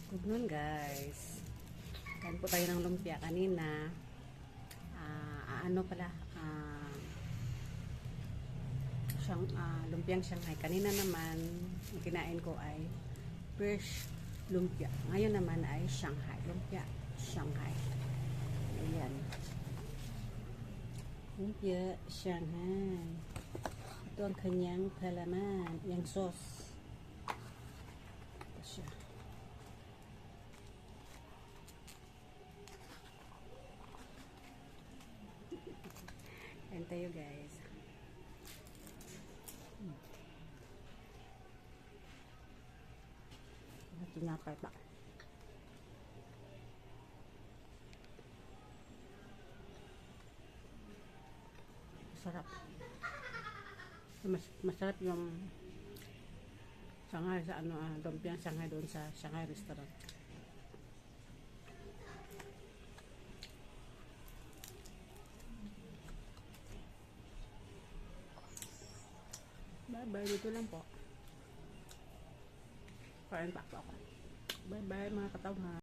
Good noon guys. Kain po tayo ng lumpia kanina. Ano pala? Lumpiang Shanghai. Kanina naman, ang kinain ko ay fresh lumpia. Ngayon naman ay Shanghai. Lumpia Shanghai. Ayan. Lumpia Shanghai. Ito ang kanyang palaman. Yung sauce. Ito siya. Kain tayo guys. Tinapay pa. Masarap. Masarap yung Shanghai sa lumpiang Shanghai doon sa Shanghai restaurant. Bye-bye. Dito lang po. Kain pa ako. Bye-bye mga katawhan.